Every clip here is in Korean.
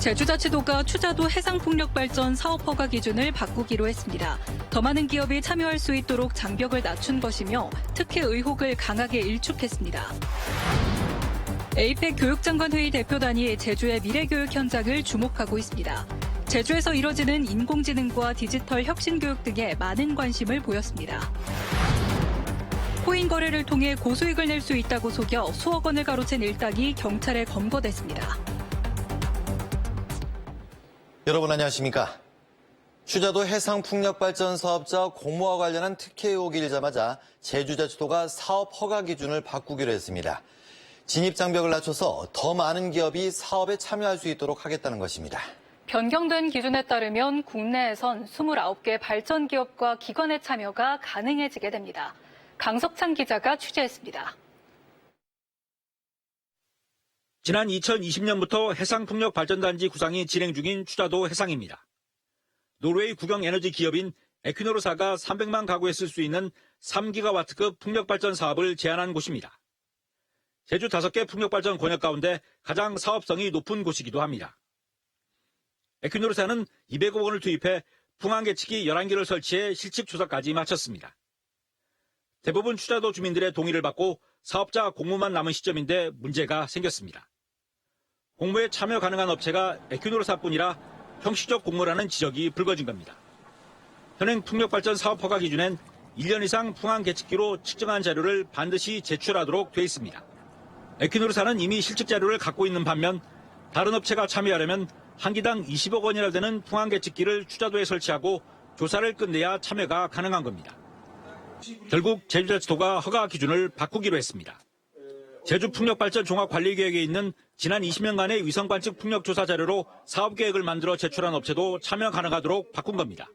제주자치도가 추자도 해상풍력발전 사업 허가 기준을 바꾸기로 했습니다. 더 많은 기업이 참여할 수 있도록 장벽을 낮춘 것이며 특혜 의혹을 강하게 일축했습니다. 에이펙 교육장관회의 대표단이 제주의 미래교육 현장을 주목하고 있습니다. 제주에서 이뤄지는 인공지능과 디지털 혁신교육 등에 많은 관심을 보였습니다. 코인 거래를 통해 고수익을 낼 수 있다고 속여 수억 원을 가로챈 일당이 경찰에 검거됐습니다. 여러분 안녕하십니까? 추자도 해상풍력발전 사업자 공모와 관련한 특혜 의혹이 일자마자 제주자치도가 사업 허가 기준을 바꾸기로 했습니다. 진입 장벽을 낮춰서 더 많은 기업이 사업에 참여할 수 있도록 하겠다는 것입니다. 변경된 기준에 따르면 국내에선 29개 발전 기업과 기관의 참여가 가능해지게 됩니다. 강석찬 기자가 취재했습니다. 지난 2020년부터 해상풍력발전단지 구상이 진행 중인 추자도 해상입니다. 노르웨이 국영 에너지 기업인 에퀴노르사가 300만 가구에 쓸 수 있는 3기가와트급 풍력발전 사업을 제안한 곳입니다. 제주 5개 풍력발전 권역 가운데 가장 사업성이 높은 곳이기도 합니다. 에퀴노르사는 200억 원을 투입해 풍항계측기 11개를 설치해 실측 조사까지 마쳤습니다. 대부분 추자도 주민들의 동의를 받고 사업자 공모만 남은 시점인데 문제가 생겼습니다. 공모에 참여 가능한 업체가 에퀴노르사뿐이라 형식적 공모라는 지적이 불거진 겁니다. 현행 풍력발전 사업 허가 기준엔 1년 이상 풍항 계측기로 측정한 자료를 반드시 제출하도록 돼 있습니다. 에퀴노르사는 이미 실측 자료를 갖고 있는 반면 다른 업체가 참여하려면 한 기당 20억 원이나 되는 풍항 계측기를 추자도에 설치하고 조사를 끝내야 참여가 가능한 겁니다. 결국 제주자치도가 허가 기준을 바꾸기로 했습니다. 제주풍력발전 종합관리계획에 있는 지난 20년간의 위성관측 풍력조사 자료로 사업계획을 만들어 제출한 업체도 참여 가능하도록 바꾼 겁니다.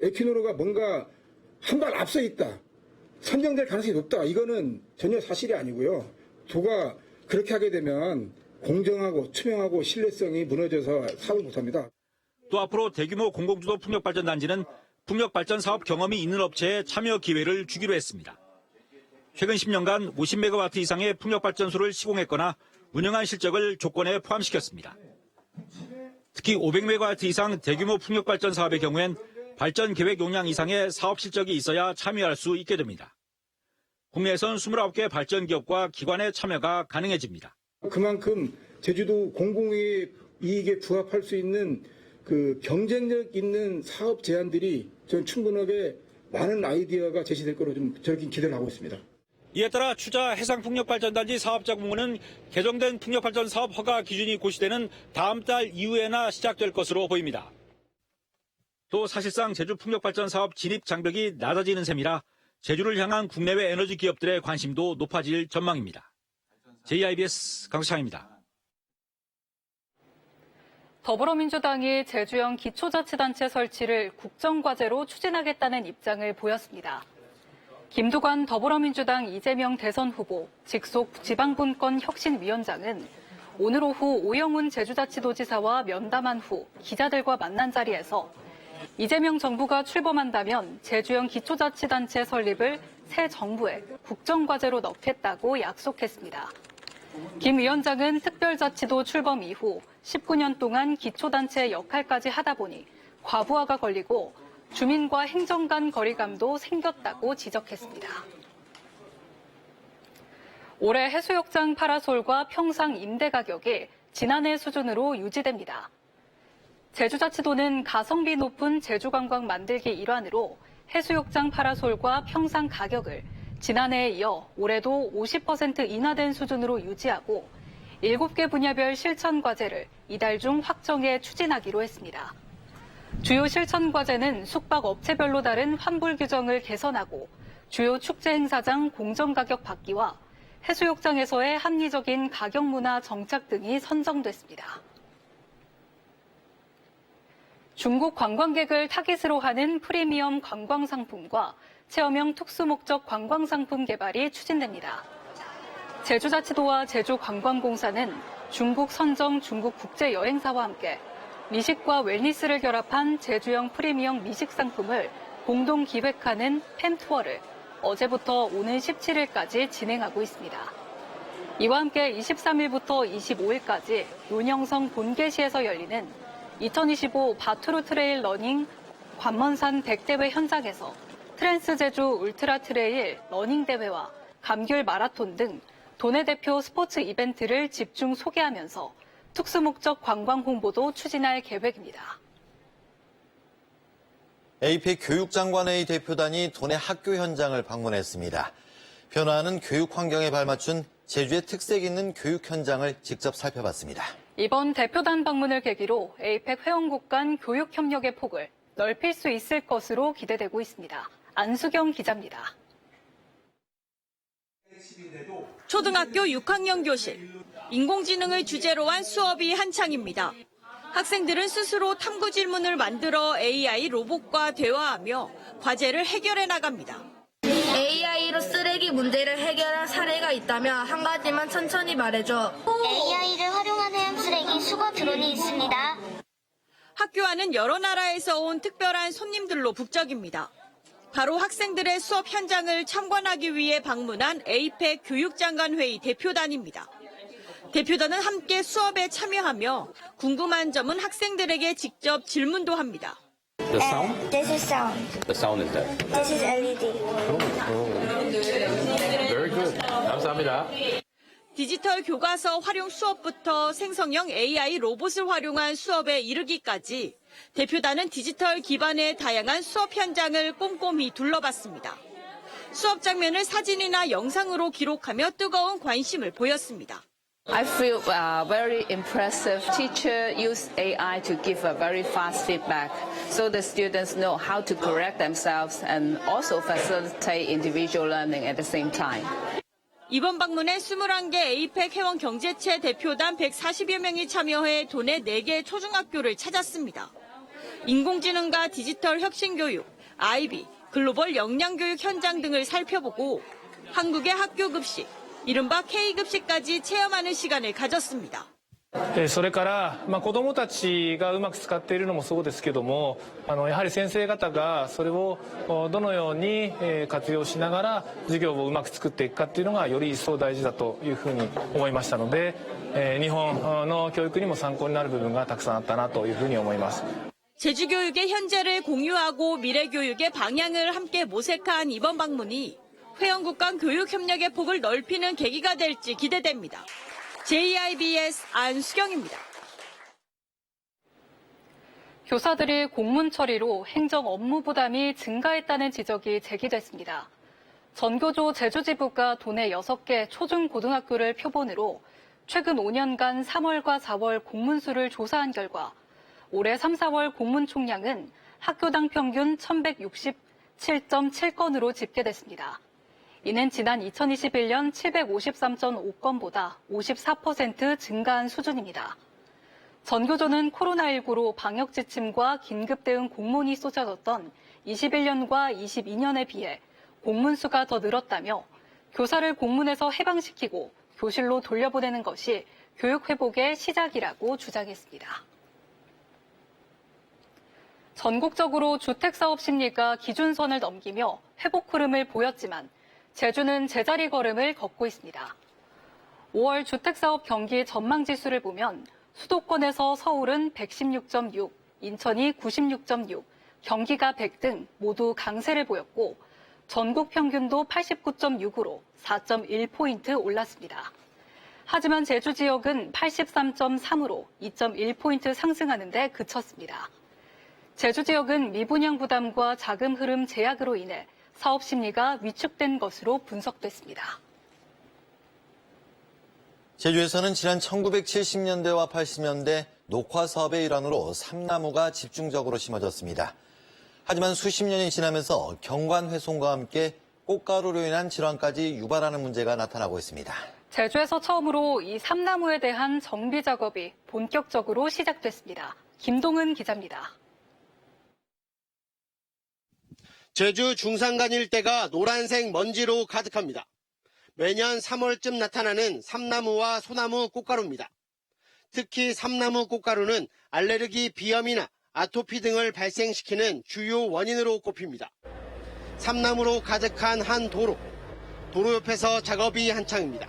에퀴노르가 뭔가 한 발 앞서 있다. 선정될 가능성이 높다. 이거는 전혀 사실이 아니고요. 도가 그렇게 하게 되면 공정하고 투명하고 신뢰성이 무너져서 사업을 못합니다. 또 앞으로 대규모 공공주도 풍력발전단지는 풍력발전 사업 경험이 있는 업체에 참여 기회를 주기로 했습니다. 최근 10년간 50메가와트 이상의 풍력발전소를 시공했거나 운영한 실적을 조건에 포함시켰습니다. 특히 500메가와트 이상 대규모 풍력발전 사업의 경우엔 발전 계획 용량 이상의 사업 실적이 있어야 참여할 수 있게 됩니다. 국내에선 29개 발전 기업과 기관의 참여가 가능해집니다. 그만큼 제주도 공공이익에 부합할 수 있는 그 경쟁력 있는 사업 제안들이 전 충분하게 많은 아이디어가 제시될 거로 좀 저렇게 기대를 하고 있습니다. 이에 따라 추자 해상풍력발전단지 사업자 공모는 개정된 풍력발전 사업 허가 기준이 고시되는 다음 달 이후에나 시작될 것으로 보입니다. 또 사실상 제주 풍력발전 사업 진입 장벽이 낮아지는 셈이라 제주를 향한 국내외 에너지 기업들의 관심도 높아질 전망입니다. JIBS 강수창입니다. 더불어민주당이 제주형 기초자치단체 설치를 국정과제로 추진하겠다는 입장을 보였습니다. 김두관 더불어민주당 이재명 대선 후보, 직속 지방분권 혁신위원장은 오늘 오후 오영훈 제주자치도지사와 면담한 후 기자들과 만난 자리에서 이재명 정부가 출범한다면 제주형 기초자치단체 설립을 새 정부의 국정과제로 넣겠다고 약속했습니다. 김 위원장은 특별자치도 출범 이후 19년 동안 기초단체 역할까지 하다 보니 과부하가 걸리고 주민과 행정 간 거리감도 생겼다고 지적했습니다. 올해 해수욕장 파라솔과 평상 임대 가격이 지난해 수준으로 유지됩니다. 제주자치도는 가성비 높은 제주관광 만들기 일환으로 해수욕장 파라솔과 평상 가격을 지난해에 이어 올해도 50% 인하된 수준으로 유지하고 7개 분야별 실천 과제를 이달 중 확정해 추진하기로 했습니다. 주요 실천 과제는 숙박 업체별로 다른 환불 규정을 개선하고 주요 축제 행사장 공정 가격 받기와 해수욕장에서의 합리적인 가격 문화 정착 등이 선정됐습니다. 중국 관광객을 타깃으로 하는 프리미엄 관광 상품과 체험형 특수목적 관광 상품 개발이 추진됩니다. 제주자치도와 제주관광공사는 중국 선정 중국 국제여행사와 함께 미식과 웰니스를 결합한 제주형 프리미엄 미식 상품을 공동 기획하는 팸투어를 어제부터 오는 17일까지 진행하고 있습니다. 이와 함께 23일부터 25일까지 논영성 본계시에서 열리는 2025 바투르 트레일 러닝 관먼산 100대회 현장에서 트랜스 제주 울트라 트레일 러닝 대회와 감귤 마라톤 등 도내 대표 스포츠 이벤트를 집중 소개하면서 특수 목적 관광 홍보도 추진할 계획입니다. APEC 교육장관회의 대표단이 도내 학교 현장을 방문했습니다. 변화하는 교육 환경에 발맞춘 제주의 특색 있는 교육 현장을 직접 살펴봤습니다. 이번 대표단 방문을 계기로 APEC 회원국 간 교육 협력의 폭을 넓힐 수 있을 것으로 기대되고 있습니다. 안수경 기자입니다. 초등학교 6학년 교실. 인공지능을 주제로 한 수업이 한창입니다. 학생들은 스스로 탐구 질문을 만들어 AI 로봇과 대화하며 과제를 해결해 나갑니다. AI로 쓰레기 문제를 해결한 사례가 있다면 한 가지만 천천히 말해줘. AI를 활용하는 쓰레기 수거 드론이 있습니다. 학교 안은 여러 나라에서 온 특별한 손님들로 북적입니다. 바로 학생들의 수업 현장을 참관하기 위해 방문한 APEC 교육장관회의 대표단입니다. 대표단은 함께 수업에 참여하며 궁금한 점은 학생들에게 직접 질문도 합니다. The sound? This is sound. The sound is there. This is LED. Very good. 감사합니다. 디지털 교과서 활용 수업부터 생성형 AI 로봇을 활용한 수업에 이르기까지 대표단은 디지털 기반의 다양한 수업 현장을 꼼꼼히 둘러봤습니다. 수업 장면을 사진이나 영상으로 기록하며 뜨거운 관심을 보였습니다. I feel very impressive. Teacher used AI to give a very fast feedback so the students know how to correct themselves and also facilitate individual learning at the same time. 이번 방문에 21개 APEC 회원 경제체 대표단 140여 명이 참여해 도내 4개 초중학교를 찾았습니다. 인공지능과 디지털 혁신교육, IB, 글로벌 역량교육 현장 등을 살펴보고 한국의 학교 급식, 이른바 K급식까지 체험하는 시간을 가졌습니다. それから子どもたちがうまく使っているのもそうですけども、やはり先生方がそれをどのように活用しながら授業をうまく作っていくかっていうのがより一層大事だというふうに思いましたので、日本の教育にも参考になる部分がたくさんあったなというふうに思います。 제주 교육의 현재를 공유하고 미래 교육의 방향을 함께 모색한 이번 방문이 회원국 간 교육 협력의 폭을 넓히는 계기가 될지 기대됩니다. JIBS 안수경입니다. 교사들이 공문 처리로 행정 업무 부담이 증가했다는 지적이 제기됐습니다. 전교조 제주지부가 도내 6개 초중고등학교를 표본으로 최근 5년간 3월과 4월 공문 수를 조사한 결과 올해 3, 4월 공문 총량은 학교당 평균 1167.7건으로 집계됐습니다. 이는 지난 2021년 753.5건보다 54% 증가한 수준입니다. 전교조는 코로나19로 방역 지침과 긴급 대응 공문이 쏟아졌던 21년과 22년에 비해 공문 수가 더 늘었다며 교사를 공문에서 해방시키고 교실로 돌려보내는 것이 교육 회복의 시작이라고 주장했습니다. 전국적으로 주택사업 심리가 기준선을 넘기며 회복 흐름을 보였지만 제주는 제자리 걸음을 걷고 있습니다. 5월 주택사업 경기 전망지수를 보면 수도권에서 서울은 116.6, 인천이 96.6, 경기가 100 등 모두 강세를 보였고 전국 평균도 89.6으로 4.1포인트 올랐습니다. 하지만 제주 지역은 83.3으로 2.1포인트 상승하는 데 그쳤습니다. 제주 지역은 미분양 부담과 자금 흐름 제약으로 인해 사업 심리가 위축된 것으로 분석됐습니다. 제주에서는 지난 1970년대와 80년대 녹화 사업의 일환으로 삼나무가 집중적으로 심어졌습니다. 하지만 수십 년이 지나면서 경관 훼손과 함께 꽃가루로 인한 질환까지 유발하는 문제가 나타나고 있습니다. 제주에서 처음으로 이 삼나무에 대한 정비 작업이 본격적으로 시작됐습니다. 김동은 기자입니다. 제주 중산간 일대가 노란색 먼지로 가득합니다. 매년 3월쯤 나타나는 삼나무와 소나무 꽃가루입니다. 특히 삼나무 꽃가루는 알레르기 비염이나 아토피 등을 발생시키는 주요 원인으로 꼽힙니다. 삼나무로 가득한 한 도로 옆에서 작업이 한창입니다.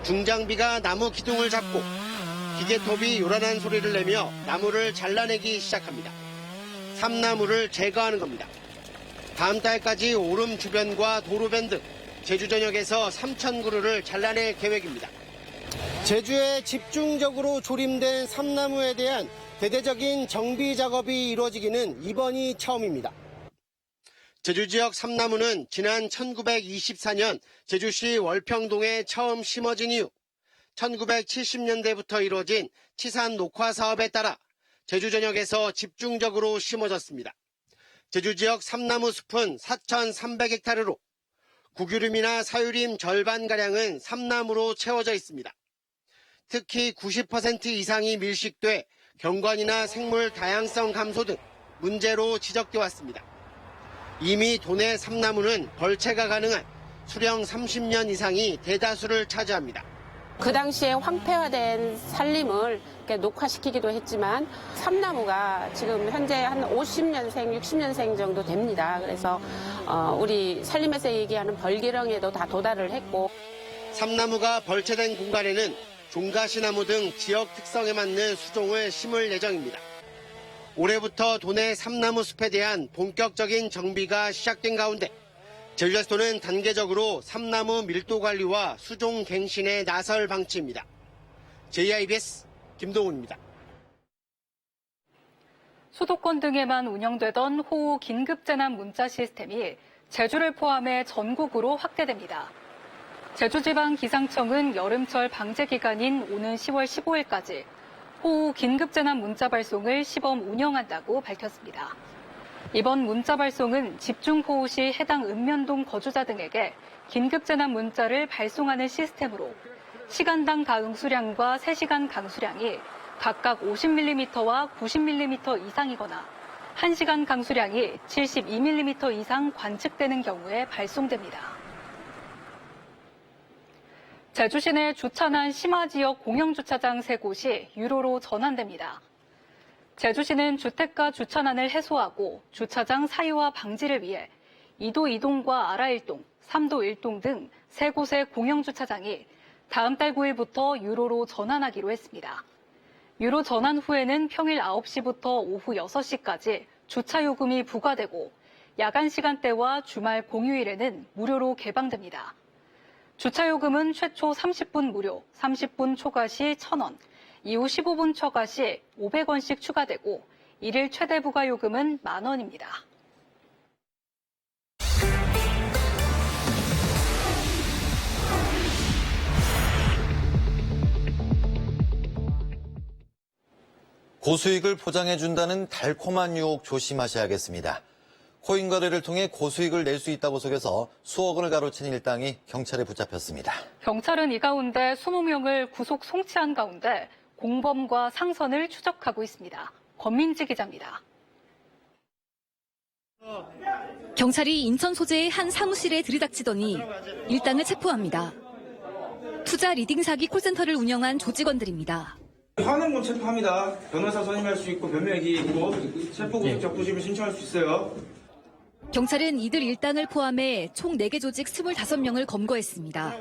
중장비가 나무 기둥을 잡고 기계톱이 요란한 소리를 내며 나무를 잘라내기 시작합니다. 삼나무를 제거하는 겁니다. 다음 달까지 오름 주변과 도로변 등 제주 전역에서 3,000그루를 잘라낼 계획입니다. 제주에 집중적으로 조림된 삼나무에 대한 대대적인 정비 작업이 이루어지기는 이번이 처음입니다. 제주 지역 삼나무는 지난 1924년 제주시 월평동에 처음 심어진 이후 1970년대부터 이루어진 치산 녹화 사업에 따라 제주 전역에서 집중적으로 심어졌습니다. 제주 지역 삼나무 숲은 4,300헥타르로 구규림이나 사유림 절반가량은 삼나무로 채워져 있습니다. 특히 90% 이상이 밀식돼 경관이나 생물 다양성 감소 등 문제로 지적돼 왔습니다. 이미 도내 삼나무는 벌채가 가능한 수령 30년 이상이 대다수를 차지합니다. 그 당시에 황폐화된 산림을 이렇게 녹화시키기도 했지만 삼나무가 지금 현재 한 50년생, 60년생 정도 됩니다. 그래서 우리 산림에서 얘기하는 벌기렁에도 다 도달을 했고 삼나무가 벌채된 공간에는 종가시나무 등 지역 특성에 맞는 수종을 심을 예정입니다. 올해부터 도내 삼나무 숲에 대한 본격적인 정비가 시작된 가운데 제주도는 단계적으로 삼나무 밀도 관리와 수종 갱신에 나설 방침입니다. JIBS 김동훈입니다. 수도권 등에만 운영되던 호우 긴급재난 문자 시스템이 제주를 포함해 전국으로 확대됩니다. 제주지방기상청은 여름철 방제 기간인 오는 10월 15일까지 호우 긴급재난 문자 발송을 시범 운영한다고 밝혔습니다. 이번 문자 발송은 집중호우 시 해당 읍면동 거주자 등에게 긴급재난 문자를 발송하는 시스템으로 시간당 가응수량과 3시간 강수량이 각각 50mm와 90mm 이상이거나 1시간 강수량이 72mm 이상 관측되는 경우에 발송됩니다. 제주시 내 주차난 심화 지역 공영주차장 3곳이 유로로 전환됩니다. 제주시는 주택가 주차난을 해소하고 주차장 사유화 방지를 위해 2도 2동과 아라 1동, 3도 1동 등 3곳의 공영주차장이 다음 달 9일부터 유로로 전환하기로 했습니다. 유로 전환 후에는 평일 9시부터 오후 6시까지 주차요금이 부과되고 야간 시간대와 주말 공휴일에는 무료로 개방됩니다. 주차요금은 최초 30분 무료, 30분 초과 시 1,000원, 이후 15분 초과 시 500원씩 추가되고 일일 최대 부과 요금은 10,000원입니다. 고수익을 포장해준다는 달콤한 유혹 조심하셔야겠습니다. 코인 거래를 통해 고수익을 낼 수 있다고 속여서 수억 원을 가로챈 일당이 경찰에 붙잡혔습니다. 경찰은 이 가운데 20명을 구속 송치한 가운데 공범과 상선을 추적하고 있습니다. 권민지 기자입니다. 경찰이 인천 소재의 한 사무실에 들이닥치더니 일당을 체포합니다. 투자 리딩 사기 콜센터를 운영한 조직원들입니다. 현행범 체포합니다. 변호사 선임할 수 있고 변명이 있고 체포 구속 적부심을 신청할 수 있어요. 경찰은 이들 일당을 포함해 총 4개 조직 25명을 검거했습니다.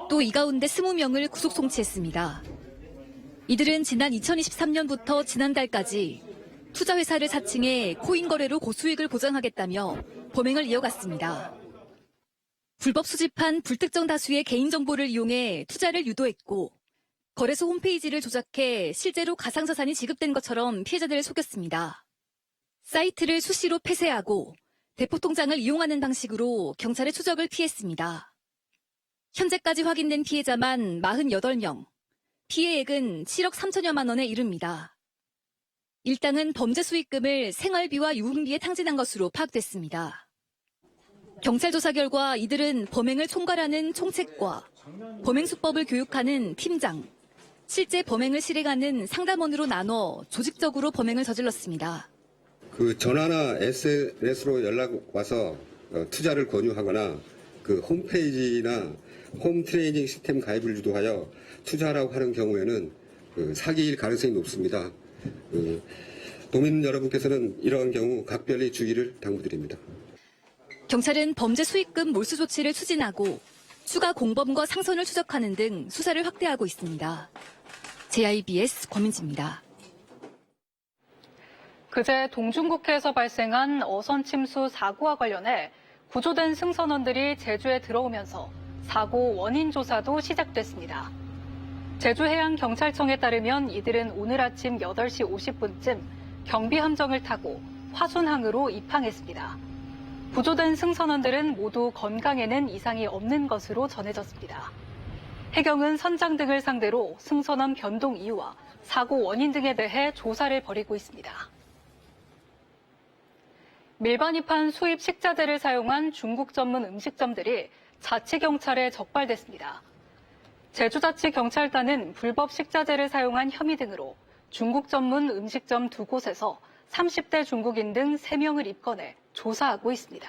또 이 가운데 20명을 구속 송치했습니다. 이들은 지난 2023년부터 지난달까지 투자회사를 사칭해 코인 거래로 고수익을 보장하겠다며 범행을 이어갔습니다. 불법 수집한 불특정 다수의 개인정보를 이용해 투자를 유도했고 거래소 홈페이지를 조작해 실제로 가상자산이 지급된 것처럼 피해자들을 속였습니다. 사이트를 수시로 폐쇄하고 대포통장을 이용하는 방식으로 경찰의 추적을 피했습니다. 현재까지 확인된 피해자만 48명, 피해액은 7억 3천여만 원에 이릅니다. 일당은 범죄 수익금을 생활비와 유흥비에 탕진한 것으로 파악됐습니다. 경찰 조사 결과 이들은 범행을 총괄하는 총책과 범행 수법을 교육하는 팀장, 실제 범행을 실행하는 상담원으로 나눠 조직적으로 범행을 저질렀습니다. 그 전화나 SNS로 연락 와서 투자를 권유하거나 그 홈페이지나 홈 트레이닝 시스템 가입을 유도하여 투자하라고 하는 경우에는 사기일 가능성이 높습니다. 도민 여러분께서는 이러한 경우 각별히 주의를 당부드립니다. 경찰은 범죄 수익금 몰수 조치를 추진하고 추가 공범과 상선을 추적하는 등 수사를 확대하고 있습니다. JIBS 권민지입니다. 그제 동중국해에서 발생한 어선 침수 사고와 관련해 구조된 승선원들이 제주에 들어오면서 사고 원인 조사도 시작됐습니다. 제주해양경찰청에 따르면 이들은 오늘 아침 8시 50분쯤 경비함정을 타고 화순항으로 입항했습니다. 구조된 승선원들은 모두 건강에는 이상이 없는 것으로 전해졌습니다. 해경은 선장 등을 상대로 승선원 변동 이유와 사고 원인 등에 대해 조사를 벌이고 있습니다. 밀반입한 수입 식자재를 사용한 중국 전문 음식점들이 자치경찰에 적발됐습니다. 제주자치경찰단은 불법 식자재를 사용한 혐의 등으로 중국 전문 음식점 2곳에서 30대 중국인 등 3명을 입건해 조사하고 있습니다.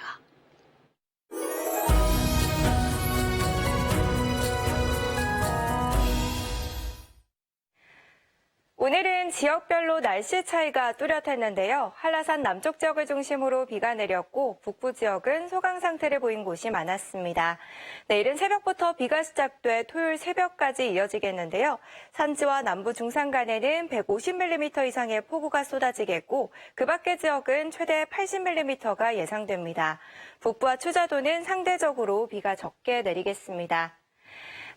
오늘은 지역별로 날씨 차이가 뚜렷했는데요. 한라산 남쪽 지역을 중심으로 비가 내렸고 북부 지역은 소강 상태를 보인 곳이 많았습니다. 내일은 새벽부터 비가 시작돼 토요일 새벽까지 이어지겠는데요. 산지와 남부 중산간에는 150mm 이상의 폭우가 쏟아지겠고 그 밖의 지역은 최대 80mm가 예상됩니다. 북부와 추자도는 상대적으로 비가 적게 내리겠습니다.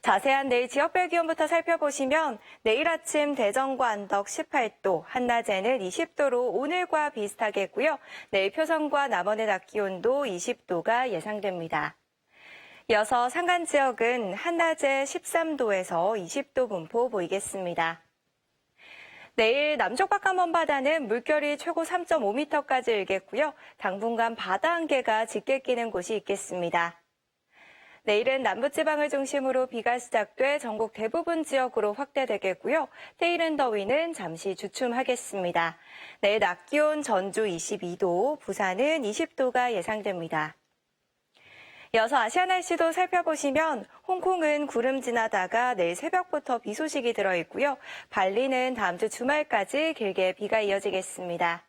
자세한 내일 지역별 기온부터 살펴보시면 내일 아침 대전과 안덕 18도, 한낮에는 20도로 오늘과 비슷하겠고요. 내일 표성과 남원의 낮 기온도 20도가 예상됩니다. 이어서 산간 지역은 한낮에 13도에서 20도 분포 보이겠습니다. 내일 남쪽 바깥 먼바다는 물결이 최고 3.5m까지 일겠고요. 당분간 바다 안개가 짙게 끼는 곳이 있겠습니다. 내일은 남부지방을 중심으로 비가 시작돼 전국 대부분 지역으로 확대되겠고요. 때이른 더위는 잠시 주춤하겠습니다. 내일 낮 기온 전주 22도, 부산은 20도가 예상됩니다. 이어서 아시아 날씨도 살펴보시면 홍콩은 구름 지나다가 내일 새벽부터 비 소식이 들어있고요. 발리는 다음 주 주말까지 길게 비가 이어지겠습니다.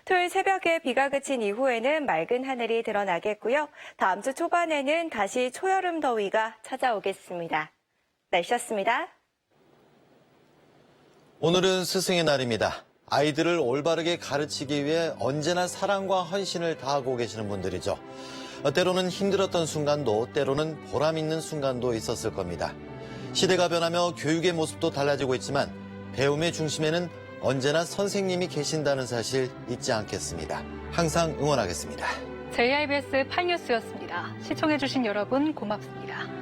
토요일 새벽에 비가 그친 이후에는 맑은 하늘이 드러나겠고요. 다음 주 초반에는 다시 초여름 더위가 찾아오겠습니다. 날씨였습니다. 오늘은 스승의 날입니다. 아이들을 올바르게 가르치기 위해 언제나 사랑과 헌신을 다하고 계시는 분들이죠. 때로는 힘들었던 순간도 때로는 보람 있는 순간도 있었을 겁니다. 시대가 변하며 교육의 모습도 달라지고 있지만 배움의 중심에는 언제나 선생님이 계신다는 사실 잊지 않겠습니다. 항상 응원하겠습니다. JIBS 8뉴스였습니다. 시청해주신 여러분 고맙습니다.